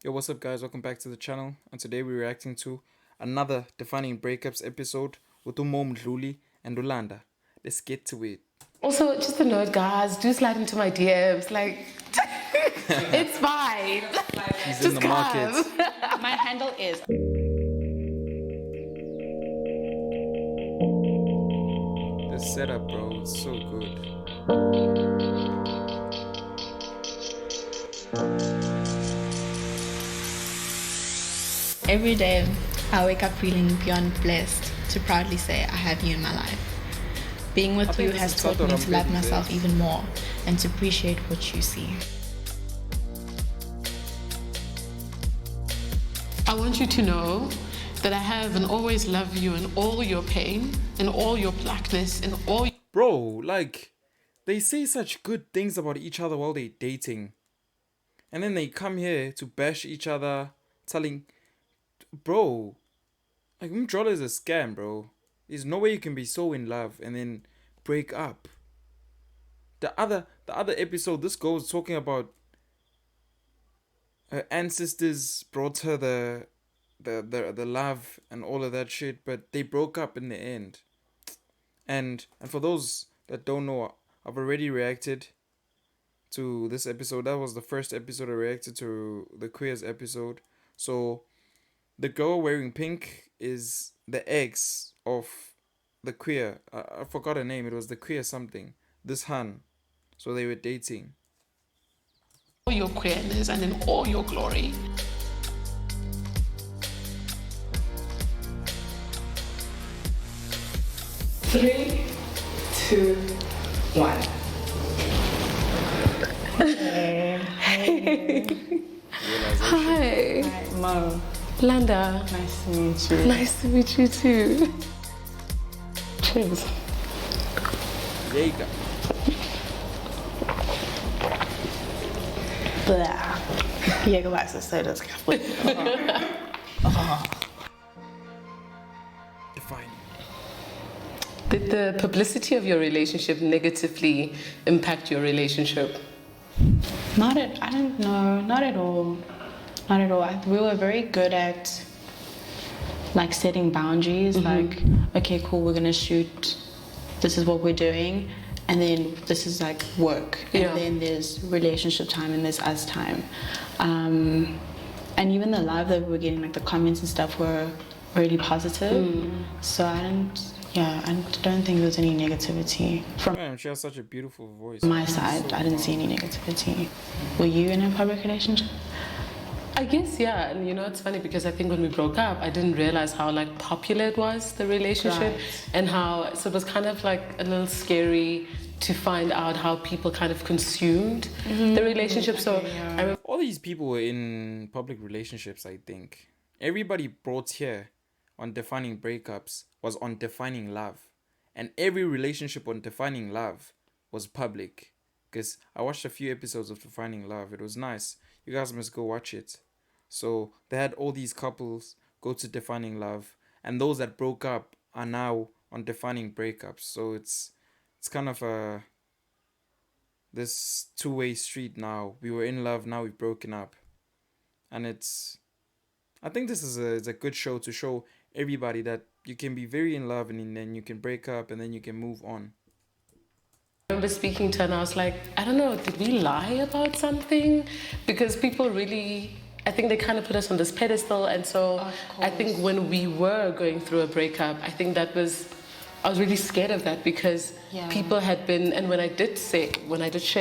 Yo, what's up, guys? Welcome back to the channel. And today we're reacting to another Defining Breakups episode with Mdluli and Landa. Let's get to it. Also, just a note, guys, do slide into my DMs. Like, it's fine. He's Just in the come. market. My handle is The setup, bro, it's so good. every day I wake up feeling beyond blessed to proudly say I have you in my life. Being I with think you this has is taught me Toto to love Rambedi myself there. even more and to appreciate what you see. I want you to know that I have and always love you in all your pain, in all your blackness, in all. Bro, like, they say such good things about each other while they're dating. And then they come here to bash each other, telling, bro, like, Mdluli is a scam, bro. There's no way you can be so in love and then break up. The other episode, this girl was talking about her ancestors brought her the love and all of that shit, but they broke up in the end. And for those that don't know, I've already reacted to this episode. That was the first episode I reacted to, the queers episode. So the girl wearing pink is the ex of the queer. I forgot her name. It was the queer something. This Han. So they were dating. Your queerness and in all your glory. Three, two, one. Hi, Mo, Landa. nice to meet you. Nice to meet you too. Cheers. There you go. Blah. Jägermeister soda's kaputt. Defining. Did the publicity of your relationship negatively impact your relationship? I don't know, not at all. Not at all. We were very good at like setting boundaries, like, okay, cool, we're gonna shoot, this is what we're doing, and then this is like work, and Yeah. then there's relationship time and there's us time. And even the live that we were getting, like the comments and stuff were really positive. So I don't think there was any negativity from Man, she has such a beautiful voice. my side. I didn't see any negativity. Were you in a public relationship? I guess, yeah. And you know, it's funny because I think when we broke up, I didn't realize how like popular it was, the relationship, Right. and how, so it was kind of like a little scary to find out how people kind of consumed the relationship. So I remember All these people were in public relationships, I think. Everybody brought here on Defining Breakups was on Defining Love. And every relationship on Defining Love was public. Because I watched a few episodes of Defining Love. It was nice. You guys must go watch it. So they had all these couples go to Defining Love. And those that broke up are now on Defining Breakups. So it's kind of this two-way street now. We were in love, now we've broken up. And I think this is it's a good show to show everybody that you can be very in love and then you can break up and then you can move on. speaking to her and I was like, I don't know, did we lie about something? Because people really, I think they kind of put us on this pedestal. And so I think when we were going through a breakup, I think I was really scared of that because people had been, and when I did share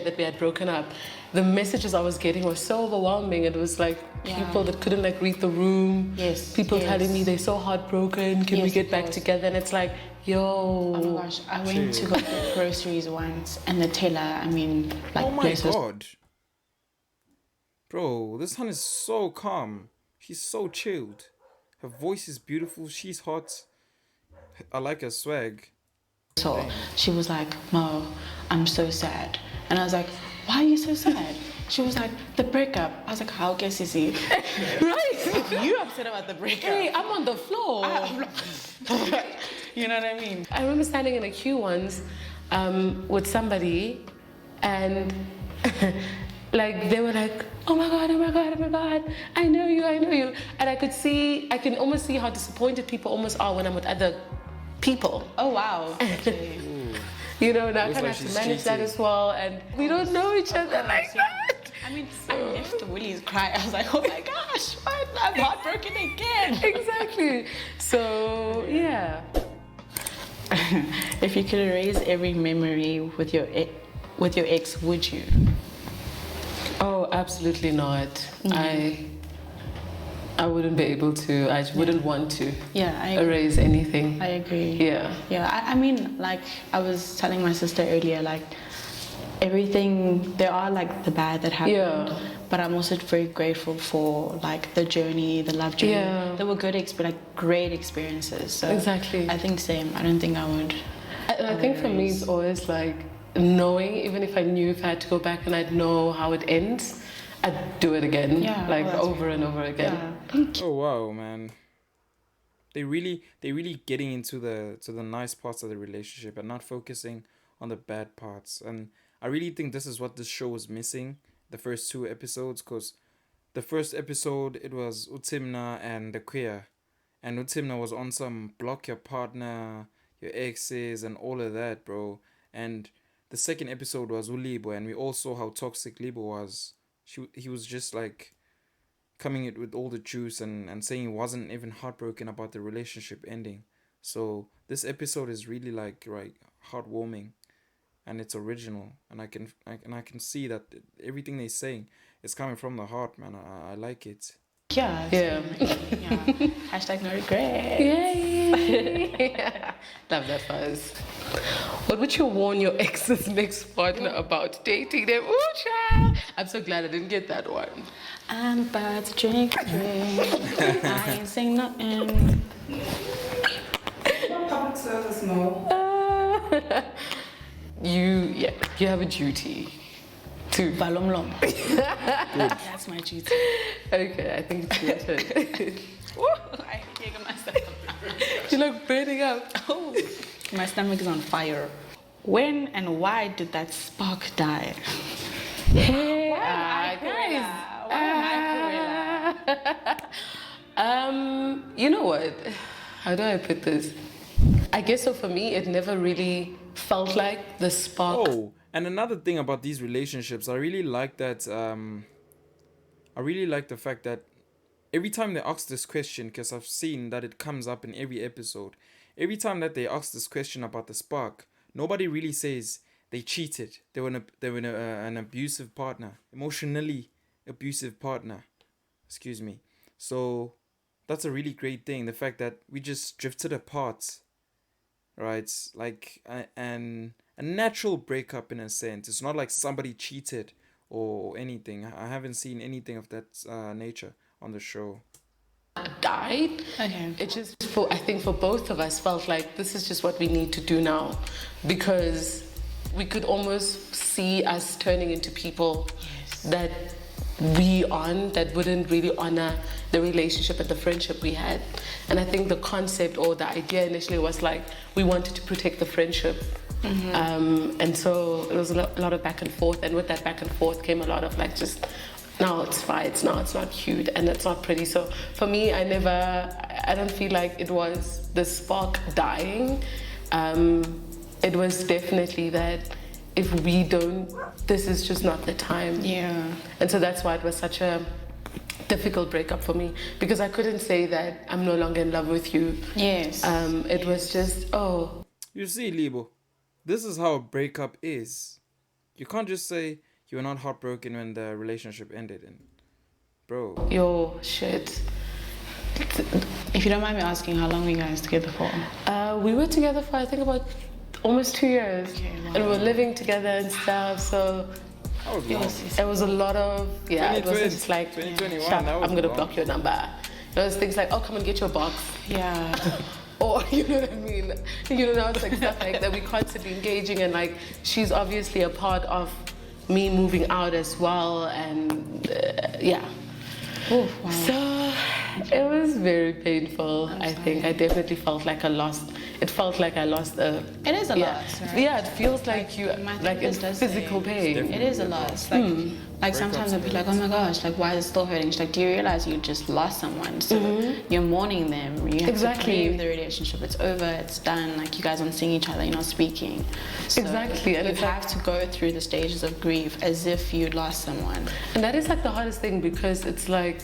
that we had broken up, the messages I was getting were so overwhelming. It was like people that couldn't like read the room. Yes, People yes. telling me they're so heartbroken. Can we Yes, get of back course. together? And it's like, yo. Oh my gosh, I went to go get groceries once, and the teller, I mean, like, Oh my bless her god. Bro, this one is so calm. She's so chilled. Her voice is beautiful. She's hot. I like her swag. soul. She was like, Mo, I'm so sad. And I was like, why are you so sad? She was like, the breakup. I was like, how guess is he? Right? You upset about the breakup. Hey, I'm on the floor. You know what I mean? I remember standing in a queue once with somebody, and like they were like, oh my god, oh my god, oh my god, I know you, and I can almost see how disappointed people almost are when I'm with other people. Oh wow. Okay. You know, and I Looks kind like of have she's to manage that cheating. as well, and we don't know each other like that. I mean, I left Willie's cry. I was like, oh my gosh, what? I'm heartbroken again. Exactly. So yeah. If you could erase every memory with your ex, would you? Oh, absolutely not. I wouldn't be able to. I wouldn't want to Yeah, I agree. erase anything. I agree. Yeah. Yeah, I mean, like I was telling my sister earlier, like everything, there are like the bad that happened, Yeah. but I'm also very grateful for like the journey, the love journey. Yeah. They were good, like great experiences. So Exactly. I think same. I don't think I would. And I think for me, it's always like knowing, even if I knew if I had to go back and I'd know how it ends, I'd do it again. Yeah, Like well, that's over and over again. Yeah. Oh wow, man. They really getting into the nice parts of the relationship and not focusing on the bad parts. And I really think this is what this show was missing, the first 2 episodes, because the first episode it was Utimna and the queer. And Utimna was on some block your partner, your exes and all of that, bro. And the second episode was Ulibo, and we all saw how toxic Libo was. He was just like coming it with all the juice and saying he wasn't even heartbroken about the relationship ending. So this episode is really like heartwarming, and it's original, and I can see that everything they're saying is coming from the heart, man. I like it. Yeah. Yeah. Yeah. Hashtag no regret. Yay! Love that fuzz. What would you warn your ex's next partner about dating them? Ooh, child! I'm so glad I didn't get that one. I'm about to drink a drink. I ain't saying nothing. Public service, no. You have a duty to. Balomlom. That's my duty. Okay, I think it's your turn. I hear myself. You're like burning up. Oh, my stomach is on fire. When and why did that spark die? Hey, Why am I guys. You know what? How do I put this? I guess so. For me, it never really felt like the spark. Oh, and another thing about these relationships, I really like that. I really like the fact that every time they ask this question, because I've seen that it comes up in every episode. Every time that they ask this question about the spark, nobody really says they cheated. They were an abusive partner, emotionally abusive partner. Excuse me. So that's a really great thing. The fact that we just drifted apart, right? Like a natural breakup in a sense. It's not like somebody cheated or anything. I haven't seen anything of that nature on the show. Died. Okay. It just I think for both of us felt like this is just what we need to do now, because we could almost see us turning into people that that wouldn't really honor the relationship and the friendship we had. And I think the concept or the idea initially was like we wanted to protect the friendship. And so it was a lot of back and forth, and with that back and forth came a lot of like just now it's fights, now it's not cute, and it's not pretty. So for me, I don't feel like it was the spark dying. It was definitely that if we don't, this is just not the time. Yeah. And so that's why it was such a difficult breakup for me, because I couldn't say that I'm no longer in love with you. Yes. It was just, oh. You see, Libo, this is how a breakup is. You can't just say you were not heartbroken when the relationship ended. And bro, Yo, shit. If you don't mind me asking, how long were you guys together for? We were together for I think about almost 2 years. Okay, wow. And we were living together and stuff, so that was long. it was a lot of, it was just like, 2021, "Shut, that was I'm gonna long. block your number." There was things like, oh, come and get your box. Yeah. Or, you know what I mean? You know, it's like stuff like that. We constantly engaging, and like, she's obviously a part of me moving out as well, and yeah. Oh, wow. So it was very painful. I think I definitely felt like I lost. It felt like I lost a. It is a loss, right? Yeah, it feels like you my like it's therapist does physical say pain. It is a loss. Like Like sometimes I'll be like, oh my gosh, like why is it still hurting? She's like, do you realize you just lost someone? So you're mourning them. You have to leave the relationship. It's over. It's done. Like you guys aren't seeing each other. You're not speaking. So Exactly. And you it's have to go through the stages of grief as if you lost someone. And that is like the hardest thing because it's like,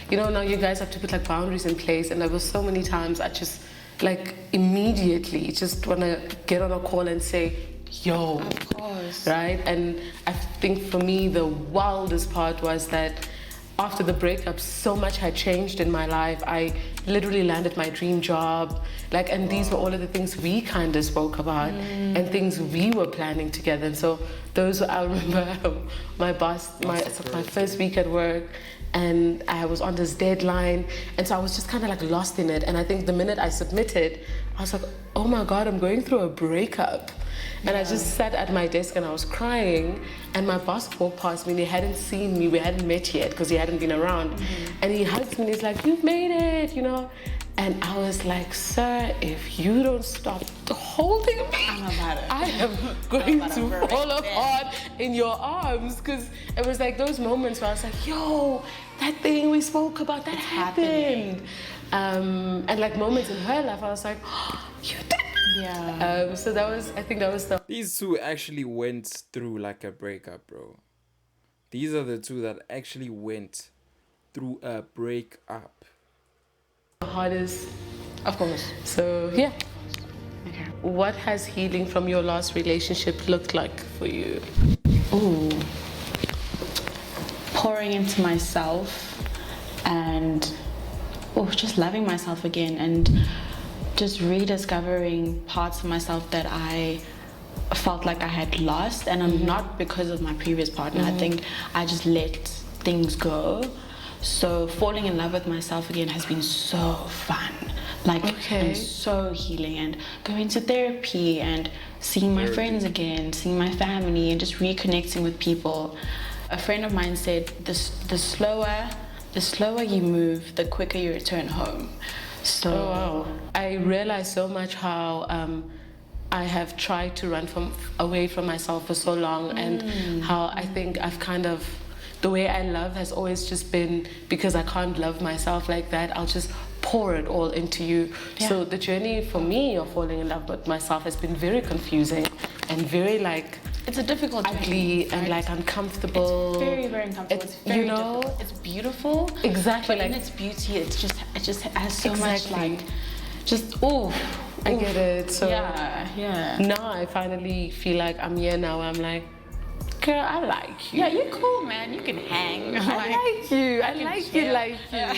you know, now you guys have to put like boundaries in place. And there was so many times I just like immediately just want to get on a call and say, yo, of course, right? And I think for me the wildest part was that after the breakup so much had changed in my life. I literally landed my dream job, like, and these were all of the things we kind of spoke about and things we were planning together. And so those, I remember my boss, my first week at work, and I was on this deadline, and so I was just kind of like lost in it. And I think the minute I submitted, I was like, oh my God, I'm going through a breakup. And I just sat at my desk and I was crying, and my boss walked past me and he hadn't seen me, we hadn't met yet because he hadn't been around. And he hugs me and he's like, you've made it, you know. And I was like, sir, if you don't stop holding me, I am going to fall apart in your arms. Because it was like those moments where I was like, yo, that thing we spoke about, that happened. And like moments in her life, I was like, oh, you did. Yeah. So that was, I think that was the... These two actually went through like a breakup, bro. These are the two that actually went through a breakup. hardest. Of course. So yeah. Okay. What has healing from your last relationship looked like for you? Ooh. Pouring into myself and just loving myself again and just rediscovering parts of myself that I felt like I had lost, and I'm not because of my previous partner. I think I just let things go. So falling in love with myself again has been so fun, like and so healing, and going to therapy and seeing my friends again, seeing my family, and just reconnecting with people. A friend of mine said the slower you move, the quicker you return home. So I realized so much how I have tried to run away from myself for so long, and how I think I've kind of, the way I love has always just been, because I can't love myself like that, I'll just pour it all into you. Yeah. So the journey for me of falling in love with myself has been very confusing and very like, it's a difficult ugly journey, and like uncomfortable. It's very, very uncomfortable. It's very difficult. It's beautiful. Exactly. But like, in its beauty, it just has so much like, I get it. So yeah. Now I finally feel like I'm here now. I'm like, girl, I like you. Yeah, you're cool, man. You can hang. I like you. I like you like you.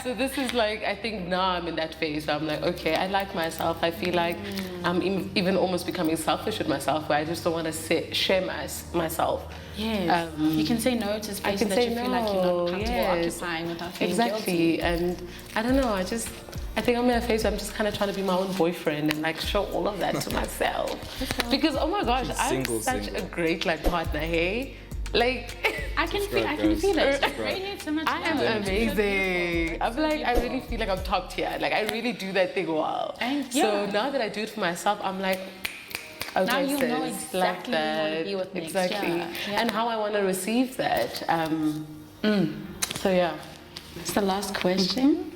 So this is like, I think now I'm in that phase where I'm like, okay, I like myself. I feel like I'm even almost becoming selfish with myself, where I just don't want to share myself. Yes. You can say no to spaces that you feel like you're not comfortable occupying without feeling guilty. And I don't know, I think I'm in a phase where I'm just kind of trying to be my own boyfriend and like show all of that to myself. Because oh my gosh, I'm such a great like partner, hey? Like I can feel it. I need so much. I am amazing. I'm like, I really feel like I'm top tier. Like I really do that thing well. So now that I do it for myself, I'm like, okay, now you know sis, exactly like that. who you want to be with next. Exactly. Yeah. And how I want to receive that. So yeah. It's the last question.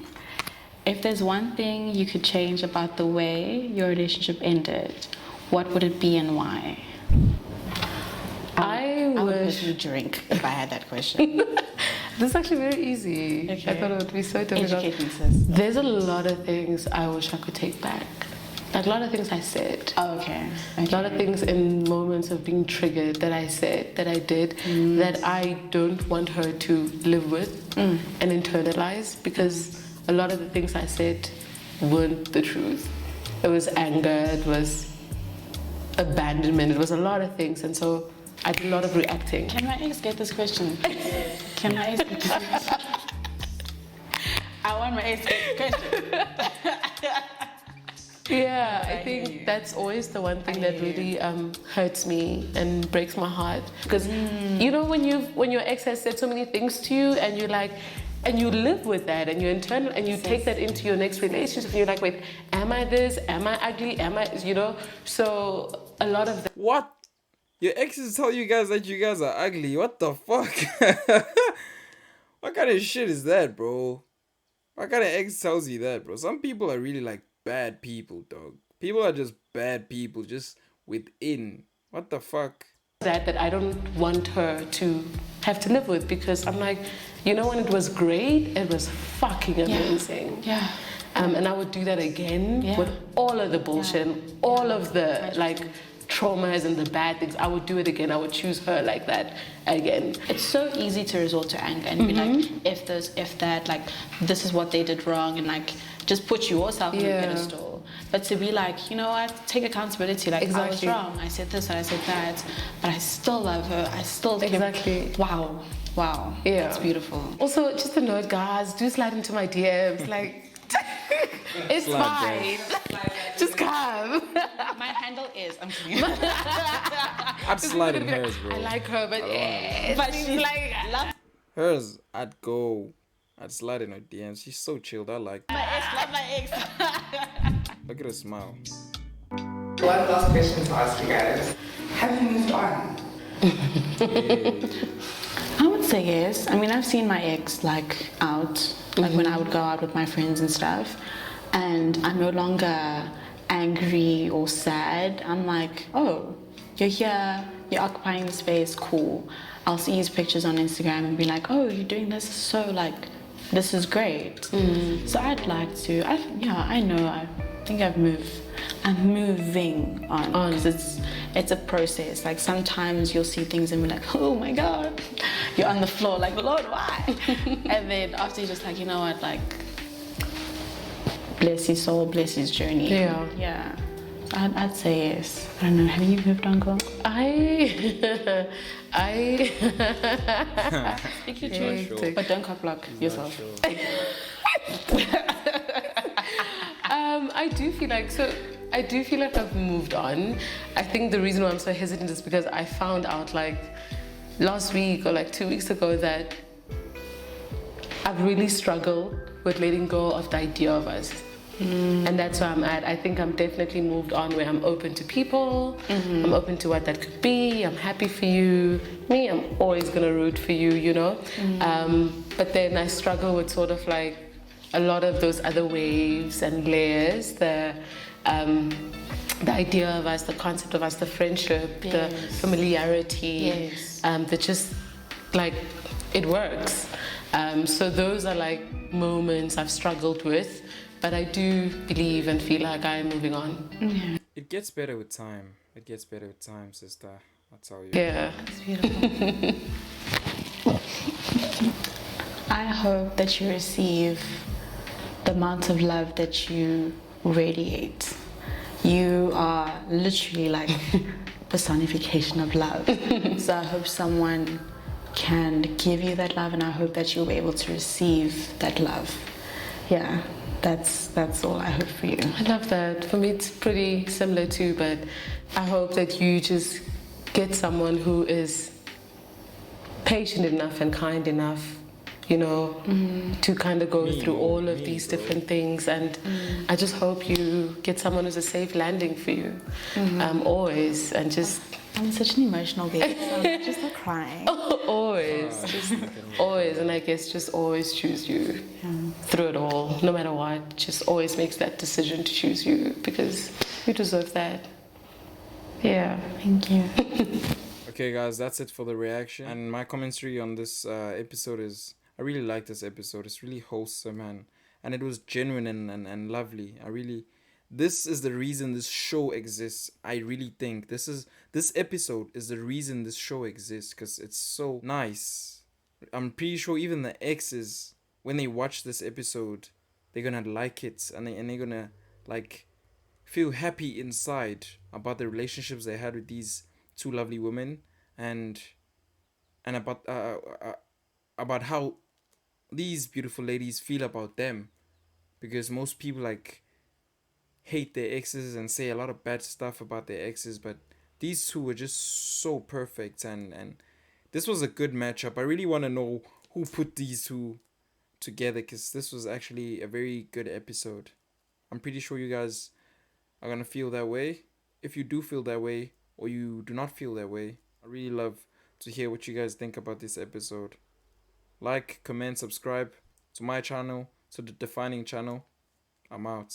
If there's one thing you could change about the way your relationship ended, what would it be and why? I would wish you drink if I had that question. This is actually very easy. Okay. I thought it would be so difficult. Educate me, sis. There's a lot of things I wish I could take back. Like a lot of things I said. Oh, okay. A lot of things in moments of being triggered that I said, that I did, that I don't want her to live with and internalize, because a lot of the things I said weren't the truth. It was anger, it was abandonment, it was a lot of things, and so I did a lot of reacting. Can my ex get this question? Can my ex get this question? I want my ex to get this question. Yeah, I think that's always the one thing that really hurts me and breaks my heart. Because you know, when your ex has said so many things to you, and you're like, and you live with that, and you take that into your next relationship, and you're like, wait, am I this? Am I ugly? Am I, you know? So a lot of that. What? Your exes tell you guys that you guys are ugly. What the fuck? What kind of shit is that, bro? What kind of ex tells you that, bro? Some people are really like bad people, dog. People are just bad people, just within. What the fuck? That I don't want her to have to live with, because I'm like, you know, when it was great, it was fucking amazing. Yeah. And I would do that again with all of the bullshit, and all of the like traumas and the bad things. I would do it again. I would choose her like that again. It's so easy to resort to anger and be like, if this, if that, like, this is what they did wrong, and like, just put yourself on a pedestal. But to be like, you know what, take accountability. Like, I was wrong. I said this and I said that, but I still love her. I still wow, that's beautiful. Also, just a note, guys, do slide into my DMs. Like, it's fine. Just come. My handle is. I'm kidding. I'd slide in hers, bro. I like her, but she's like Hers, I'd slide in her DMs. She's so chilled. I like. Love my ex. Look at her smile. One last question to ask you guys. Have you moved on? I would say yes. I mean, I've seen my ex like out, like when I would go out with my friends and stuff, and I'm no longer angry or sad. I'm like, oh, you're here, you're occupying the space, cool. I'll see his pictures on Instagram and be like, oh, you're doing this, so like, this is great. So I'd like to, I know, I think I've moved. I'm moving on because it's a process. Like sometimes you'll see things and be like, oh my God, you're on the floor like, Lord, why? And then after you're just like, you know what, like, bless his soul, bless his journey. Yeah. I'd say yes. I don't know. Have you moved on, girl? Speak your truth, but don't cock block yourself. I do feel like I've moved on. I think the reason why I'm so hesitant is because I found out like last week or like 2 weeks ago that I've really struggled with letting go of the idea of us. And that's where I'm at. I think I'm definitely moved on, where I'm open to people. I'm open to what that could be. I'm happy for you. Me, I'm always gonna root for you, you know? But then I struggle with sort of like a lot of those other waves and layers, the idea of us, the concept of us, the friendship, the familiarity, that just like, it works. So those are like moments I've struggled with. But I do believe and feel like I am moving on. It gets better with time. It gets better with time, sister. I'll tell you. Yeah. That's beautiful. I hope that you receive the amount of love that you radiate. You are literally like personification of love. So I hope someone can give you that love, and I hope that you'll be able to receive that love. Yeah. That's all I hope for you. I love that. For me, it's pretty similar too, but I hope that you just get someone who is patient enough and kind enough, you know, to kind of go through all of these different things. And I just hope you get someone who's a safe landing for you, always. And just... I'm such an emotional baby, so I'm just like crying. Always, just always, and I guess just always choose you through it all, no matter what. Just always makes that decision to choose you, because you deserve that. Yeah. Thank you. Okay, guys, that's it for the reaction. And my commentary on this episode is, I really like this episode. It's really wholesome, and it was genuine and lovely. This is the reason this show exists. I really think this episode is the reason this show exists, because it's so nice. I'm pretty sure even the exes, when they watch this episode, they're gonna like it, and they're gonna like feel happy inside about the relationships they had with these two lovely women, and about how these beautiful ladies feel about them, because most people like hate their exes and say a lot of bad stuff about their exes, but these two were just so perfect, and this was a good matchup. I really want to know who put these two together, because this was actually a very good episode. I'm pretty sure you guys are gonna feel that way. If you do feel that way, or you do not feel that way. I really love to hear what you guys think about this episode. Like, comment, subscribe to my channel, to the Defining channel. I'm out.